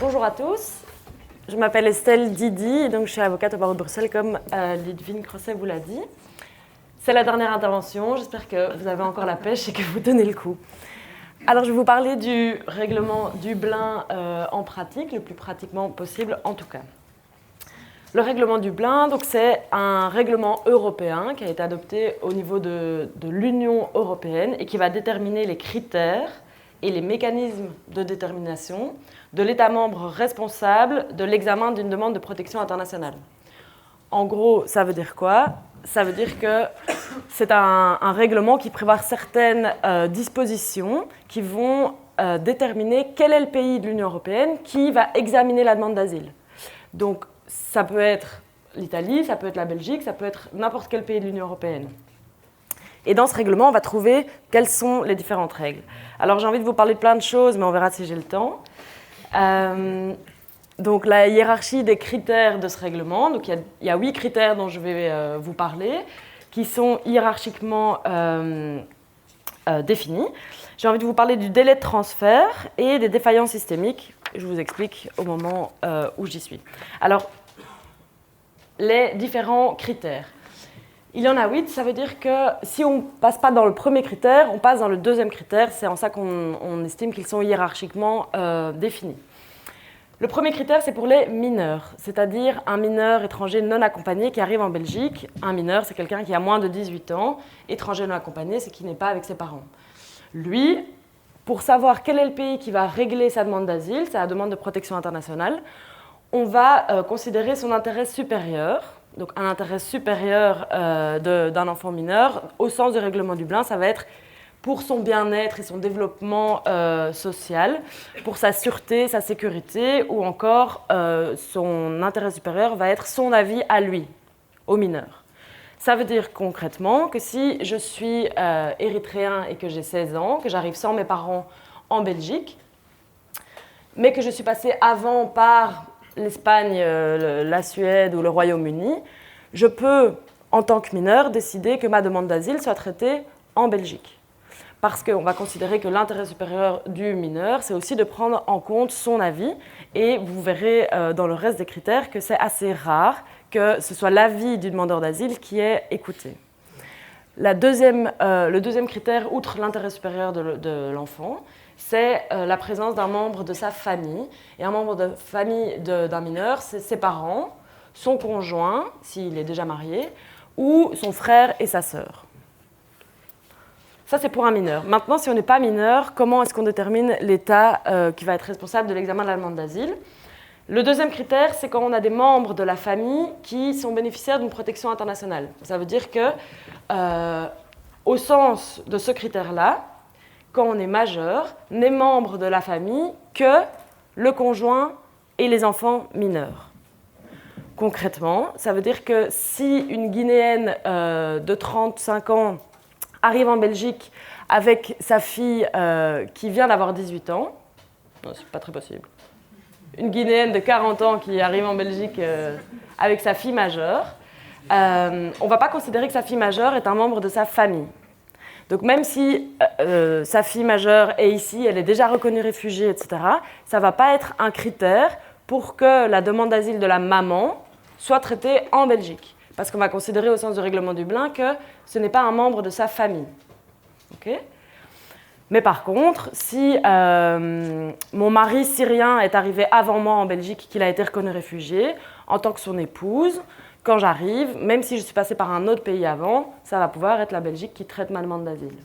Bonjour à tous, je m'appelle Estelle Didi et donc je suis avocate au barreau de Bruxelles comme Lidvine Crosset vous l'a dit. C'est la dernière intervention, j'espère que vous avez encore la pêche et que vous tenez le coup. Alors je vais vous parler du règlement Dublin en pratique, le plus pratiquement possible en tout cas. Le règlement Dublin, donc, c'est un règlement européen qui a été adopté au niveau de l'Union européenne et qui va déterminer les critères et les mécanismes de détermination de l'État membre responsable de l'examen d'une demande de protection internationale. En gros, ça veut dire quoi ? Ça veut dire que c'est un règlement qui prévoit certaines dispositions qui vont déterminer quel est le pays de l'Union européenne qui va examiner la demande d'asile. Donc, ça peut être l'Italie, ça peut être la Belgique, ça peut être n'importe quel pays de l'Union européenne. Et dans ce règlement, on va trouver quelles sont les différentes règles. Alors j'ai envie de vous parler de plein de choses, mais on verra si j'ai le temps. Donc la hiérarchie des critères de ce règlement, donc il y a 8 critères dont je vais vous parler, qui sont hiérarchiquement définis. J'ai envie de vous parler du délai de transfert et des défaillances systémiques. Je vous explique au moment où j'y suis. Alors, les différents critères. Il y en a 8, ça veut dire que si on ne passe pas dans le premier critère, on passe dans le deuxième critère. C'est en ça qu'on estime qu'ils sont hiérarchiquement définis. Le premier critère, c'est pour les mineurs, c'est-à-dire un mineur étranger non accompagné qui arrive en Belgique. Un mineur, c'est quelqu'un qui a moins de 18 ans. Étranger non accompagné, c'est qui n'est pas avec ses parents. Lui, pour savoir quel est le pays qui va régler sa demande d'asile, sa demande de protection internationale, on va considérer son intérêt supérieur. Donc un intérêt supérieur d'un enfant mineur, au sens du règlement Dublin, ça va être pour son bien-être et son développement social, pour sa sûreté, sa sécurité, ou encore son intérêt supérieur va être son avis à lui, au mineur. Ça veut dire concrètement que si je suis érythréen et que j'ai 16 ans, que j'arrive sans mes parents en Belgique, mais que je suis passé avant par l'Espagne, la Suède ou le Royaume-Uni, je peux, en tant que mineur, décider que ma demande d'asile soit traitée en Belgique. Parce qu'on va considérer que l'intérêt supérieur du mineur, c'est aussi de prendre en compte son avis. Et vous verrez dans le reste des critères que c'est assez rare que ce soit l'avis du demandeur d'asile qui est écouté. Le deuxième critère, outre l'intérêt supérieur de l'enfant, c'est la présence d'un membre de sa famille. Et un membre de famille d'un mineur, c'est ses parents, son conjoint, s'il est déjà marié, ou son frère et sa sœur. Ça, c'est pour un mineur. Maintenant, si on n'est pas mineur, comment est-ce qu'on détermine l'État qui va être responsable de l'examen de la demande d'asile ? Le deuxième critère, c'est quand on a des membres de la famille qui sont bénéficiaires d'une protection internationale. Ça veut dire que, au sens de ce critère-là, quand on est majeur, n'est membre de la famille que le conjoint et les enfants mineurs. Concrètement, ça veut dire que si une Guinéenne de 35 ans arrive en Belgique avec sa fille qui vient d'avoir 18 ans, non, c'est pas très possible. Une Guinéenne de 40 ans qui arrive en Belgique avec sa fille majeure, on ne va pas considérer que sa fille majeure est un membre de sa famille. Donc même si sa fille majeure est ici, elle est déjà reconnue réfugiée, etc., ça ne va pas être un critère pour que la demande d'asile de la maman soit traitée en Belgique. Parce qu'on va considérer au sens du règlement Dublin que ce n'est pas un membre de sa famille. Okay ? Mais par contre, si mon mari syrien est arrivé avant moi en Belgique, qu'il a été reconnu réfugié, en tant que son épouse, quand j'arrive, même si je suis passée par un autre pays avant, ça va pouvoir être la Belgique qui traite ma demande d'asile.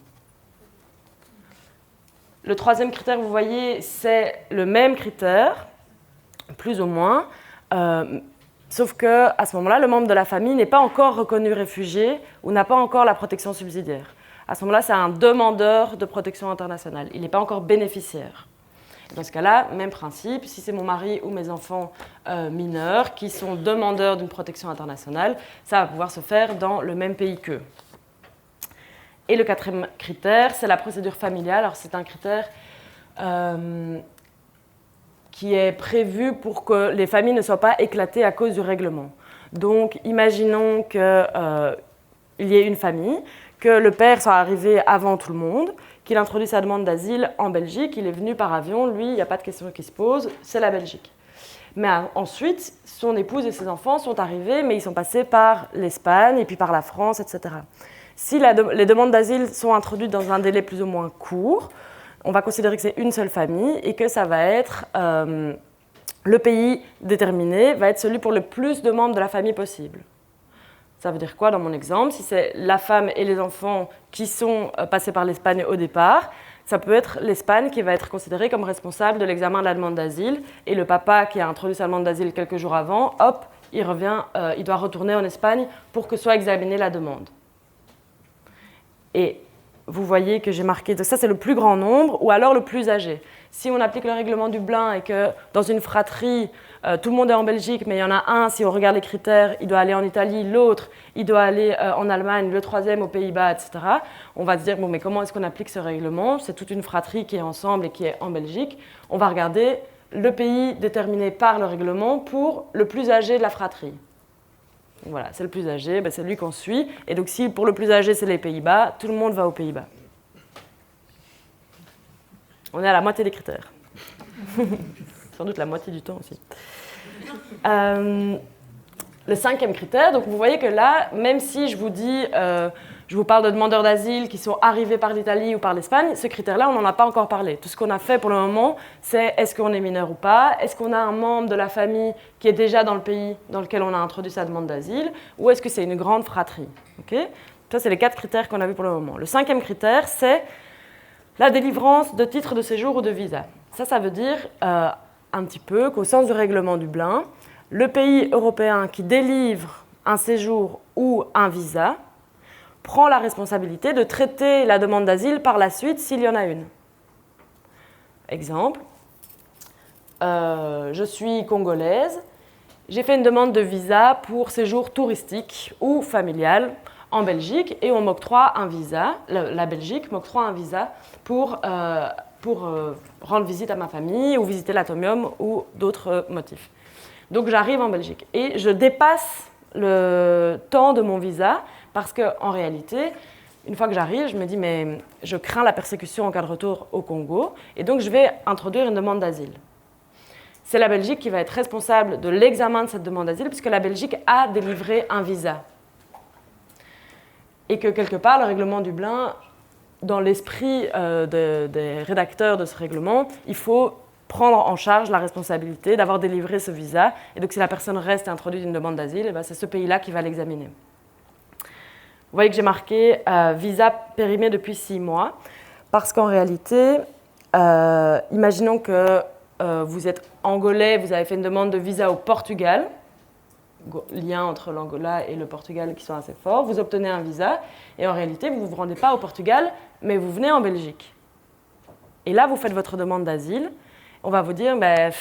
Le troisième critère, vous voyez, c'est le même critère, plus ou moins, sauf qu'à ce moment-là, le membre de la famille n'est pas encore reconnu réfugié ou n'a pas encore la protection subsidiaire. À ce moment-là, c'est un demandeur de protection internationale. Il n'est pas encore bénéficiaire. Dans ce cas-là, même principe, si c'est mon mari ou mes enfants mineurs qui sont demandeurs d'une protection internationale, ça va pouvoir se faire dans le même pays qu'eux. Et le quatrième critère, c'est la procédure familiale. Alors, c'est un critère qui est prévu pour que les familles ne soient pas éclatées à cause du règlement. Donc, imaginons qu'il y ait une famille, que le père soit arrivé avant tout le monde, qu'il introduit sa demande d'asile en Belgique. Il est venu par avion, lui, il n'y a pas de question qui se pose, c'est la Belgique. Mais ensuite, son épouse et ses enfants sont arrivés, mais ils sont passés par l'Espagne et puis par la France, etc. Si les demandes d'asile sont introduites dans un délai plus ou moins court, on va considérer que c'est une seule famille et que ça va être le pays déterminé, va être celui pour le plus de membres de la famille possible. Ça veut dire quoi dans mon exemple? Si c'est la femme et les enfants qui sont passés par l'Espagne au départ, ça peut être l'Espagne qui va être considérée comme responsable de l'examen de la demande d'asile et le papa qui a introduit sa demande d'asile quelques jours avant, hop, il doit retourner en Espagne pour que soit examinée la demande. Et vous voyez que j'ai marqué, ça c'est le plus grand nombre ou alors le plus âgé. Si on applique le règlement Dublin et que dans une fratrie, tout le monde est en Belgique, mais il y en a un, si on regarde les critères, il doit aller en Italie, l'autre, il doit aller en Allemagne, le troisième aux Pays-Bas, etc. On va se dire, bon, mais comment est-ce qu'on applique ce règlement? C'est toute une fratrie qui est ensemble et qui est en Belgique. On va regarder le pays déterminé par le règlement pour le plus âgé de la fratrie. Voilà, c'est le plus âgé, c'est lui qu'on suit. Et donc si pour le plus âgé, c'est les Pays-Bas, tout le monde va aux Pays-Bas. On est à la moitié des critères. Sans doute la moitié du temps aussi. Le cinquième critère, donc vous voyez que là, même si je vous dis, je vous parle de demandeurs d'asile qui sont arrivés par l'Italie ou par l'Espagne, ce critère-là, on n'en a pas encore parlé. Tout ce qu'on a fait pour le moment, c'est est-ce qu'on est mineur ou pas, est-ce qu'on a un membre de la famille qui est déjà dans le pays dans lequel on a introduit sa demande d'asile, ou est-ce que c'est une grande fratrie. Okay? Ça, c'est les 4 critères qu'on a vus pour le moment. Le cinquième critère, c'est la délivrance de titres de séjour ou de visa. Ça veut dire un petit peu qu'au sens du règlement Dublin, le pays européen qui délivre un séjour ou un visa prend la responsabilité de traiter la demande d'asile par la suite s'il y en a une. Exemple, je suis congolaise, j'ai fait une demande de visa pour séjour touristique ou familial en Belgique et on m'octroie un visa, la Belgique m'octroie un visa pour rendre visite à ma famille ou visiter l'atomium ou d'autres motifs. Donc j'arrive en Belgique et je dépasse le temps de mon visa parce qu'en réalité, une fois que j'arrive, je me dis mais je crains la persécution en cas de retour au Congo et donc je vais introduire une demande d'asile. C'est la Belgique qui va être responsable de l'examen de cette demande d'asile puisque la Belgique a délivré un visa. Et que quelque part, le règlement Dublin, dans l'esprit des rédacteurs de ce règlement, il faut prendre en charge la responsabilité d'avoir délivré ce visa. Et donc si la personne reste et introduit une demande d'asile, c'est ce pays-là qui va l'examiner. Vous voyez que j'ai marqué visa périmé depuis 6 mois, parce qu'en réalité, imaginons que vous êtes angolais, vous avez fait une demande de visa au Portugal, lien entre l'Angola et le Portugal qui sont assez forts, vous obtenez un visa et en réalité, vous ne vous rendez pas au Portugal, mais vous venez en Belgique. Et là, vous faites votre demande d'asile. On va vous dire,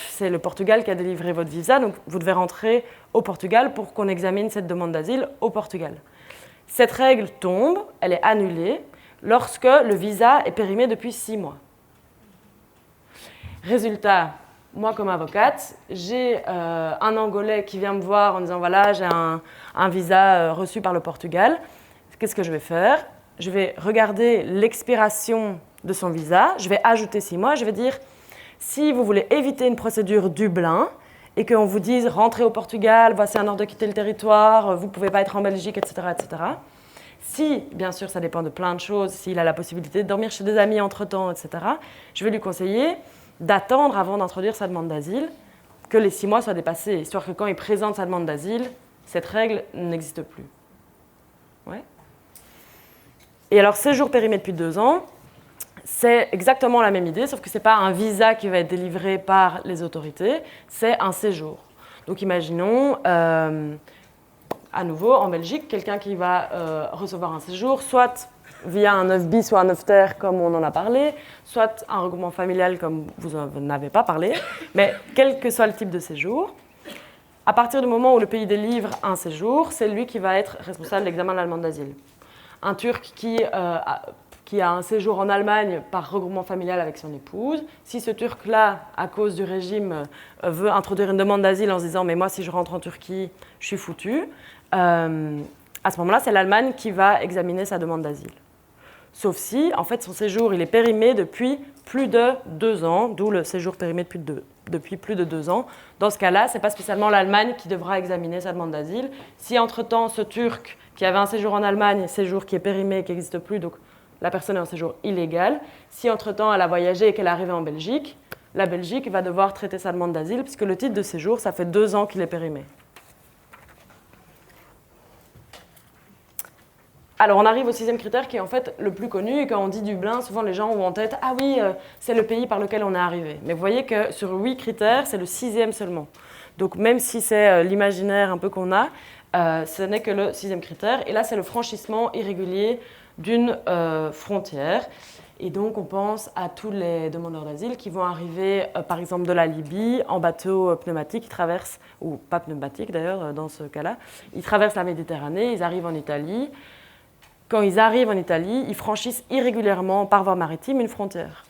c'est le Portugal qui a délivré votre visa, donc vous devez rentrer au Portugal pour qu'on examine cette demande d'asile au Portugal. Cette règle tombe, elle est annulée, lorsque le visa est périmé depuis 6 mois. Résultat, moi, comme avocate, j'ai un Angolais qui vient me voir en disant « Voilà, j'ai un visa reçu par le Portugal. Qu'est-ce que je vais faire? Je vais regarder l'expiration de son visa. Je vais ajouter 6 mois. Je vais dire « Si vous voulez éviter une procédure Dublin et qu'on vous dise « Rentrez au Portugal, voici un ordre de quitter le territoire, vous ne pouvez pas être en Belgique, etc. etc. » Si, bien sûr, ça dépend de plein de choses, s'il a la possibilité de dormir chez des amis entre-temps, etc., je vais lui conseiller d'attendre avant d'introduire sa demande d'asile, que les 6 mois soient dépassés, histoire que quand il présente sa demande d'asile, cette règle n'existe plus. Ouais. Et alors, séjour périmé depuis 2 ans, c'est exactement la même idée, sauf que ce n'est pas un visa qui va être délivré par les autorités, c'est un séjour. Donc imaginons, à nouveau, en Belgique, quelqu'un qui va recevoir un séjour, soit via un 9 bis ou un 9 ter, comme on en a parlé, soit un regroupement familial, comme vous n'en avez pas parlé, mais quel que soit le type de séjour, à partir du moment où le pays délivre un séjour, c'est lui qui va être responsable de l'examen de la demande d'asile. Un Turc qui a un séjour en Allemagne par regroupement familial avec son épouse, si ce Turc-là, à cause du régime, veut introduire une demande d'asile en se disant « mais moi, si je rentre en Turquie, je suis foutu », à ce moment-là, c'est l'Allemagne qui va examiner sa demande d'asile. sauf si, en fait, son séjour il est périmé depuis plus de 2 ans, d'où le séjour périmé depuis plus de 2 ans. Dans ce cas-là, ce n'est pas spécialement l'Allemagne qui devra examiner sa demande d'asile. Si entre-temps, ce Turc qui avait un séjour en Allemagne, séjour qui est périmé, qui n'existe plus, donc la personne est en séjour illégal, si entre-temps elle a voyagé et qu'elle est arrivée en Belgique, la Belgique va devoir traiter sa demande d'asile puisque le titre de séjour, ça fait 2 ans qu'il est périmé. Alors, on arrive au 6e critère qui est en fait le plus connu. Et quand on dit Dublin, souvent les gens ont en tête « Ah oui, c'est le pays par lequel on est arrivé ». Mais vous voyez que sur 8 critères, c'est le 6e seulement. Donc, même si c'est l'imaginaire un peu qu'on a, ce n'est que le 6e critère. Et là, c'est le franchissement irrégulier d'une frontière. Et donc, on pense à tous les demandeurs d'asile qui vont arriver, par exemple, de la Libye, en bateau pneumatique, ils traversent, ou pas pneumatique d'ailleurs, dans ce cas-là, ils traversent la Méditerranée, ils arrivent en Italie. Quand ils arrivent en Italie, ils franchissent irrégulièrement par voie maritime une frontière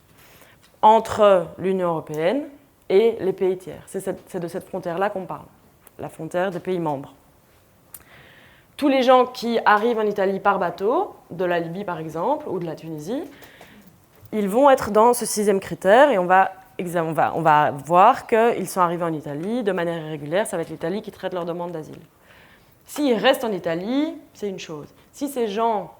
entre l'Union européenne et les pays tiers. C'est de cette frontière-là qu'on parle, la frontière des pays membres. Tous les gens qui arrivent en Italie par bateau, de la Libye par exemple, ou de la Tunisie, ils vont être dans ce 6e critère et on va voir qu'ils sont arrivés en Italie de manière irrégulière. Ça va être l'Italie qui traite leur demande d'asile. S'ils restent en Italie, c'est une chose. Si ces gens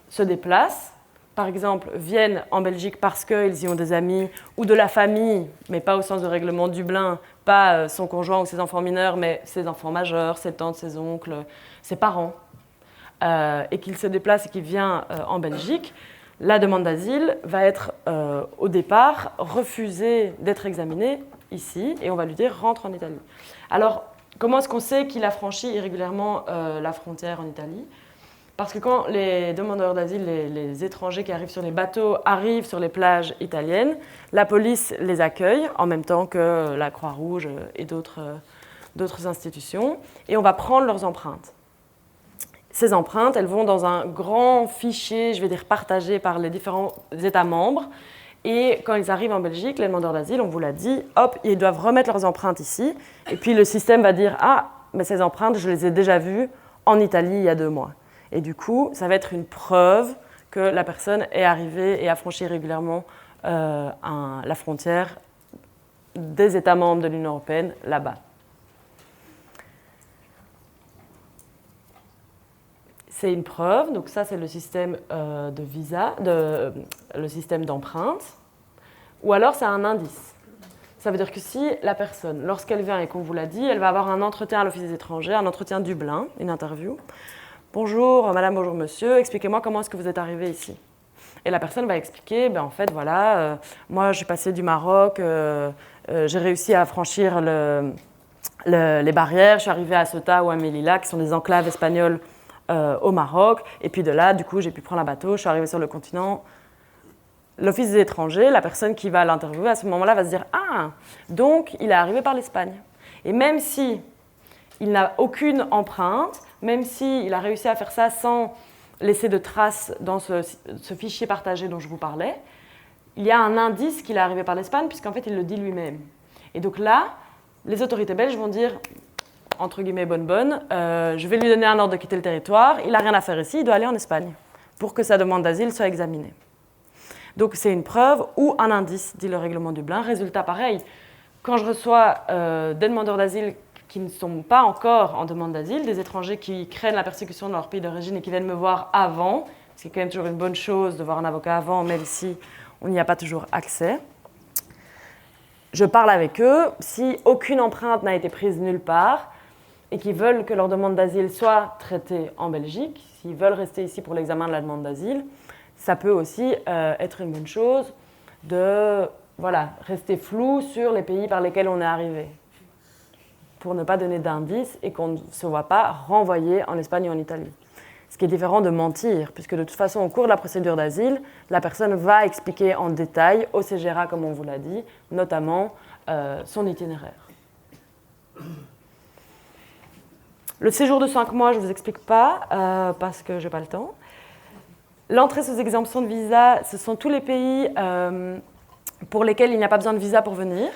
se déplacent, par exemple, viennent en Belgique parce qu'ils y ont des amis ou de la famille, mais pas au sens de règlement Dublin, pas son conjoint ou ses enfants mineurs, mais ses enfants majeurs, ses tantes, ses oncles, ses parents, et qu'ils se déplacent et qu'ils viennent en Belgique, la demande d'asile va être au départ refusée d'être examinée ici, et on va lui dire « rentre en Italie ». Alors, comment est-ce qu'on sait qu'il a franchi irrégulièrement la frontière en Italie ? Parce que quand les demandeurs d'asile, les étrangers qui arrivent sur les bateaux, arrivent sur les plages italiennes, la police les accueille en même temps que la Croix-Rouge et d'autres institutions, et on va prendre leurs empreintes. Ces empreintes, elles vont dans un grand fichier, je vais dire partagé par les différents États membres, et quand ils arrivent en Belgique, les demandeurs d'asile, on vous l'a dit, hop, ils doivent remettre leurs empreintes ici. Et puis le système va dire « Ah, mais ces empreintes, je les ai déjà vues en Italie il y a 2 mois. » Et du coup, ça va être une preuve que la personne est arrivée et a franchi régulièrement la frontière des États membres de l'Union européenne là-bas. C'est une preuve, donc ça c'est le système de visa, le système d'empreinte, ou alors c'est un indice. Ça veut dire que si la personne, lorsqu'elle vient et qu'on vous l'a dit, elle va avoir un entretien à l'Office des étrangers, un entretien Dublin, une interview. Bonjour madame, bonjour monsieur, expliquez-moi comment est-ce que vous êtes arrivé ici. Et la personne va expliquer, en fait voilà, moi je suis passée du Maroc, j'ai réussi à franchir les barrières, je suis arrivée à Ceuta ou à Melilla, qui sont des enclaves espagnoles au Maroc, et puis de là, du coup, j'ai pu prendre un bateau, je suis arrivée sur le continent. L'Office des étrangers, la personne qui va l'interviewer à ce moment-là va se dire « Ah, donc il est arrivé par l'Espagne. » Et même si il n'a aucune empreinte, même s'il a réussi à faire ça sans laisser de traces dans ce fichier partagé dont je vous parlais, il y a un indice qu'il est arrivé par l'Espagne, puisqu'en fait, il le dit lui-même. Et donc là, les autorités belges vont dire entre guillemets bonne, je vais lui donner un ordre de quitter le territoire, il n'a rien à faire ici, il doit aller en Espagne pour que sa demande d'asile soit examinée. Donc c'est une preuve ou un indice, dit le règlement Dublin. Résultat pareil, quand je reçois des demandeurs d'asile qui ne sont pas encore en demande d'asile, des étrangers qui craignent la persécution dans leur pays d'origine et qui viennent me voir avant, c'est quand même toujours une bonne chose de voir un avocat avant, même si on n'y a pas toujours accès. Je parle avec eux, si aucune empreinte n'a été prise nulle part, et qui veulent que leur demande d'asile soit traitée en Belgique, s'ils veulent rester ici pour l'examen de la demande d'asile, ça peut aussi être une bonne chose de rester flou sur les pays par lesquels on est arrivé, pour ne pas donner d'indices et qu'on ne se voit pas renvoyer en Espagne ou en Italie. Ce qui est différent de mentir, puisque de toute façon, au cours de la procédure d'asile, la personne va expliquer en détail au CGRA, comme on vous l'a dit, notamment son itinéraire. Le séjour de 5 mois, je ne vous explique pas parce que je n'ai pas le temps. L'entrée sous exemption de visa, ce sont tous les pays pour lesquels il n'y a pas besoin de visa pour venir.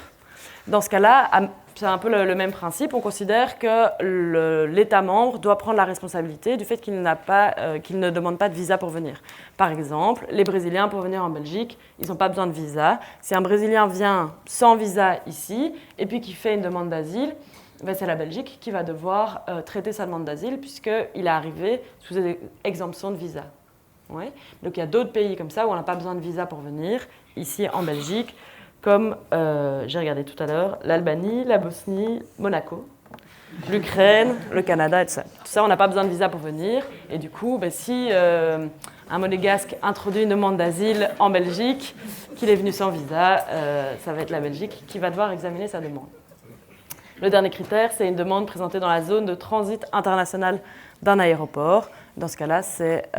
Dans ce cas-là, c'est un peu le même principe. On considère que l'État membre doit prendre la responsabilité du fait qu'il ne demande pas de visa pour venir. Par exemple, les Brésiliens, pour venir en Belgique, ils n'ont pas besoin de visa. Si un Brésilien vient sans visa ici et puis qu'il fait une demande d'asile, ben c'est la Belgique qui va devoir traiter sa demande d'asile puisqu'il est arrivé sous exemption de visa. Ouais. Donc il y a d'autres pays comme ça où on n'a pas besoin de visa pour venir, ici en Belgique, comme j'ai regardé tout à l'heure, l'Albanie, la Bosnie, Monaco, l'Ukraine, le Canada et tout ça. Tout ça, on n'a pas besoin de visa pour venir. Et du coup, ben, si un Monégasque introduit une demande d'asile en Belgique, qu'il est venu sans visa, ça va être la Belgique qui va devoir examiner sa demande. Le dernier critère, c'est une demande présentée dans la zone de transit international d'un aéroport. Dans ce cas-là, c'est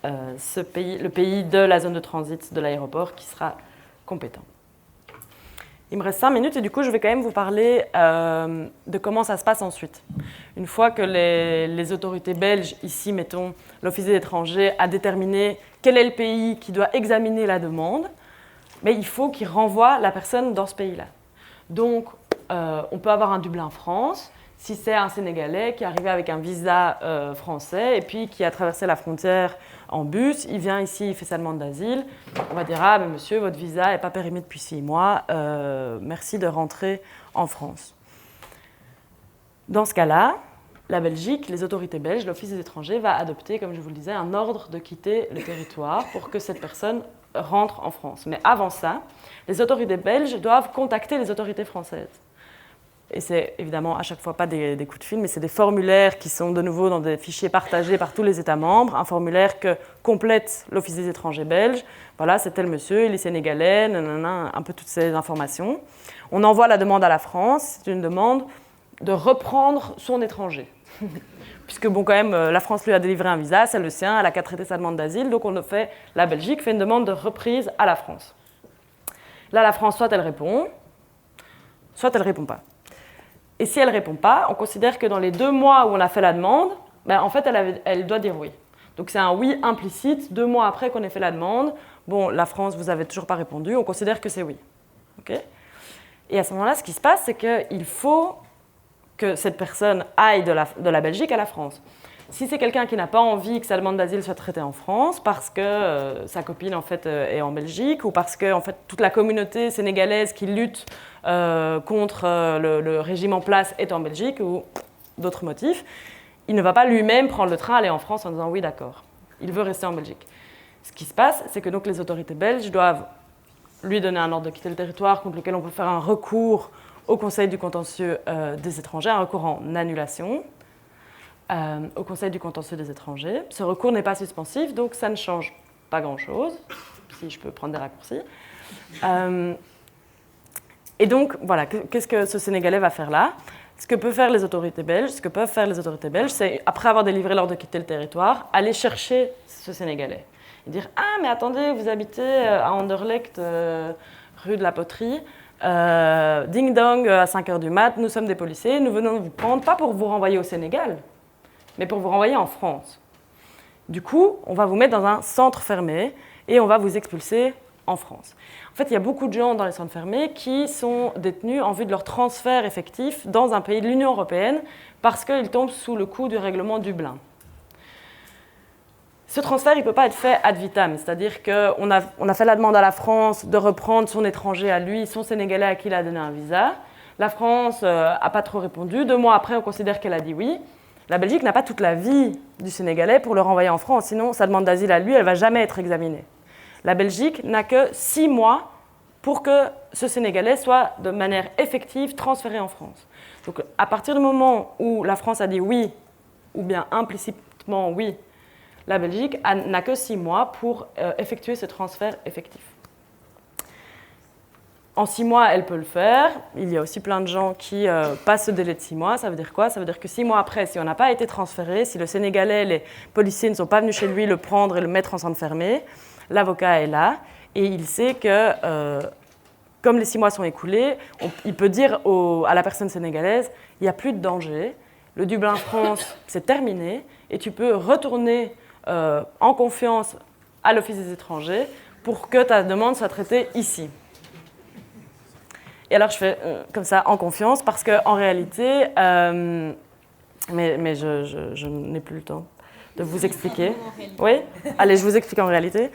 le pays de la zone de transit de l'aéroport qui sera compétent. Il me reste 5 minutes et du coup, je vais quand même vous parler de comment ça se passe ensuite. Une fois que les autorités belges, ici, mettons, l'Office des étrangers, a déterminé quel est le pays qui doit examiner la demande, mais il faut qu'il renvoie la personne dans ce pays-là. Donc, on peut avoir un Dublin France, si c'est un Sénégalais qui est arrivé avec un visa français et puis qui a traversé la frontière en bus, il vient ici, il fait sa demande d'asile, on va dire « Ah, mais monsieur, votre visa n'est pas périmé depuis 6 mois, merci de rentrer en France ». Dans ce cas-là, la Belgique, les autorités belges, l'Office des étrangers va adopter, comme je vous le disais, un ordre de quitter le territoire pour que cette personne rentre en France. Mais avant ça, les autorités belges doivent contacter les autorités françaises. Et c'est évidemment à chaque fois pas des coups de fil, mais c'est des formulaires qui sont de nouveau dans des fichiers partagés par tous les États membres. Un formulaire que complète l'Office des étrangers belge. Voilà, c'est tel monsieur, il est sénégalais, nanana, un peu toutes ces informations. On envoie la demande à la France. C'est une demande de reprendre son étranger. Puisque bon, quand même, la France lui a délivré un visa, c'est le sien, elle a qu'à traiter sa demande d'asile, donc la Belgique fait une demande de reprise à la France. Là, la France, soit elle répond, soit elle ne répond pas. Et si elle ne répond pas, on considère que dans les 2 mois où on a fait la demande, ben, en fait, elle doit dire oui. Donc c'est un oui implicite, 2 mois après qu'on ait fait la demande. Bon, la France, vous n'avez toujours pas répondu, on considère que c'est oui. Okay. Et à ce moment-là, ce qui se passe, c'est qu'il faut que cette personne aille de la Belgique à la France. Si c'est quelqu'un qui n'a pas envie que sa demande d'asile soit traitée en France parce que sa copine en fait, est en Belgique ou parce que en fait, toute la communauté sénégalaise qui lutte contre le régime en place est en Belgique ou d'autres motifs, il ne va pas lui-même prendre le train, aller en France en disant oui d'accord, il veut rester en Belgique. Ce qui se passe, c'est que donc, les autorités belges doivent lui donner un ordre de quitter le territoire contre lequel on peut faire un recours au Conseil du contentieux des étrangers, un recours en annulation. Au Conseil du contentieux des étrangers. Ce recours n'est pas suspensif, donc ça ne change pas grand-chose, si je peux prendre des raccourcis. Et donc, voilà, qu'est-ce que ce Sénégalais va faire là ? Ce que peuvent faire les autorités belges, c'est, après avoir délivré l'ordre de quitter le territoire, aller chercher ce Sénégalais. Et dire « Ah, mais attendez, vous habitez à Anderlecht, rue de la Poterie, ding-dong, à 5h du mat, nous sommes des policiers, nous venons vous prendre, pas pour vous renvoyer au Sénégal, mais pour vous renvoyer en France. Du coup, on va vous mettre dans un centre fermé et on va vous expulser en France. En fait, il y a beaucoup de gens dans les centres fermés qui sont détenus en vue de leur transfert effectif dans un pays de l'Union européenne parce qu'ils tombent sous le coup du règlement Dublin. Ce transfert, il ne peut pas être fait ad vitam, c'est-à-dire qu'on a fait la demande à la France de reprendre son étranger à lui, son Sénégalais à qui il a donné un visa. La France n'a pas trop répondu. 2 mois après, on considère qu'elle a dit oui. La Belgique n'a pas toute la vie du Sénégalais pour le renvoyer en France, sinon sa demande d'asile à lui, elle ne va jamais être examinée. La Belgique n'a que 6 mois pour que ce Sénégalais soit de manière effective transféré en France. Donc à partir du moment où la France a dit oui, ou bien implicitement oui, la Belgique n'a que 6 mois pour effectuer ce transfert effectif. En 6 mois, elle peut le faire. Il y a aussi plein de gens qui passent ce délai de 6 mois. Ça veut dire quoi ? Ça veut dire que 6 mois après, si on n'a pas été transféré, si le Sénégalais, les policiers ne sont pas venus chez lui le prendre et le mettre en centre fermé, l'avocat est là et il sait que, comme les 6 mois sont écoulés, il peut dire à la personne sénégalaise, il n'y a plus de danger, le Dublin France, c'est terminé et tu peux retourner en confiance à l'Office des étrangers pour que ta demande soit traitée ici. Et alors, je fais comme ça, en confiance, parce qu'en réalité, mais je n'ai plus le temps de vous expliquer. Oui? Allez, je vous explique en réalité.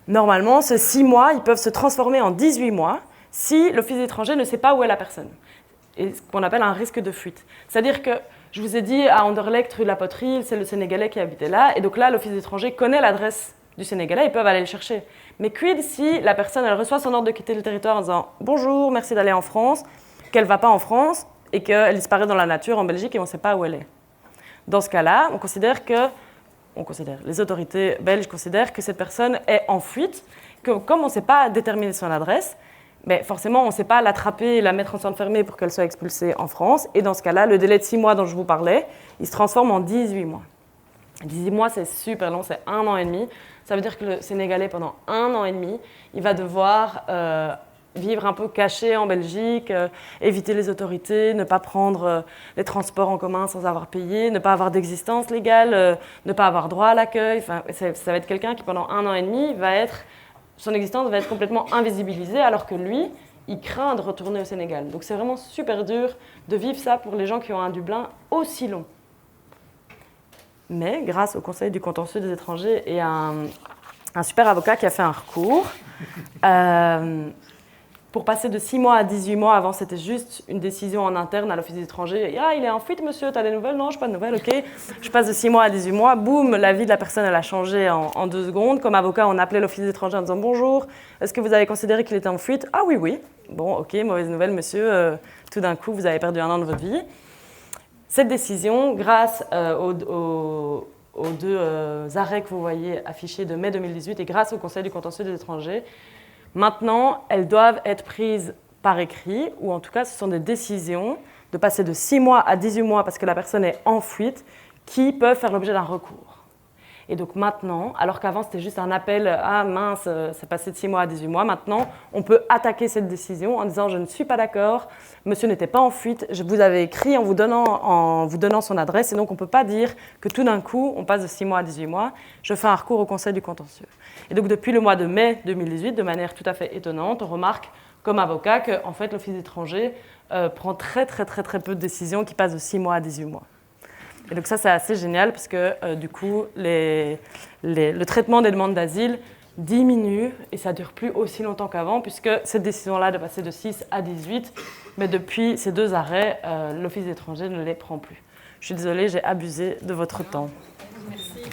Normalement, ces 6 mois, ils peuvent se transformer en 18 mois si l'Office des étrangers ne sait pas où est la personne. Et ce qu'on appelle un risque de fuite. C'est-à-dire que, je vous ai dit, à Anderlecht, rue de la Poterie, c'est le Sénégalais qui habitait là, et donc là, l'Office des étrangers connaît l'adresse du Sénégalais, ils peuvent aller le chercher. Mais quid si la personne, elle reçoit son ordre de quitter le territoire en disant « Bonjour, merci d'aller en France », qu'elle ne va pas en France, et qu'elle disparaît dans la nature en Belgique et on ne sait pas où elle est. Dans ce cas-là, les autorités belges considèrent que cette personne est en fuite, que comme on ne sait pas déterminer son adresse, mais forcément on ne sait pas l'attraper et la mettre en centre fermé pour qu'elle soit expulsée en France. Et dans ce cas-là, le délai de 6 mois dont je vous parlais, il se transforme en 18 mois. 18 mois, c'est super long, c'est 1 an et demi. Ça veut dire que le Sénégalais, pendant 1 an et demi, il va devoir vivre un peu caché en Belgique, éviter les autorités, ne pas prendre les transports en commun sans avoir payé, ne pas avoir d'existence légale, ne pas avoir droit à l'accueil. Enfin, ça va être quelqu'un qui, pendant 1 an et demi, son existence va être complètement invisibilisée, alors que lui, il craint de retourner au Sénégal. Donc c'est vraiment super dur de vivre ça pour les gens qui ont un Dublin aussi long. Mais grâce au Conseil du contentieux des étrangers et à un super avocat qui a fait un recours, pour passer de 6 mois à 18 mois, avant c'était juste une décision en interne à l'Office des étrangers. « Ah, il est en fuite, monsieur, t'as des nouvelles ?» « Non, je n'ai pas de nouvelles, ok. » Je passe de 6 mois à 18 mois, boum, la vie de la personne elle a changé en 2 secondes. Comme avocat, on appelait l'Office des étrangers en disant « Bonjour, est-ce que vous avez considéré qu'il était en fuite ?»« Ah oui, oui. » « Bon, ok, mauvaise nouvelle, monsieur, tout d'un coup, vous avez perdu 1 an de votre vie. » Cette décision, grâce aux 2 arrêts que vous voyez affichés de mai 2018 et grâce au Conseil du contentieux des étrangers, maintenant, elles doivent être prises par écrit, ou en tout cas, ce sont des décisions de passer de 6 mois à 18 mois parce que la personne est en fuite, qui peuvent faire l'objet d'un recours. Et donc maintenant, alors qu'avant c'était juste un appel « Ah mince, c'est passé de 6 mois à 18 mois », maintenant on peut attaquer cette décision en disant « Je ne suis pas d'accord, monsieur n'était pas en fuite, je vous avais écrit en vous donnant son adresse et donc on ne peut pas dire que tout d'un coup on passe de 6 mois à 18 mois, je fais un recours au Conseil du contentieux ». Et donc depuis le mois de mai 2018, de manière tout à fait étonnante, on remarque comme avocat que en fait, l'Office des étrangers prend très peu de décisions qui passent de 6 mois à 18 mois. Et donc ça, c'est assez génial parce que du coup, le traitement des demandes d'asile diminue et ça ne dure plus aussi longtemps qu'avant puisque cette décision-là de passer de 6 à 18, mais depuis ces 2 arrêts, l'Office des étrangers ne les prend plus. Je suis désolée, j'ai abusé de votre temps. Merci.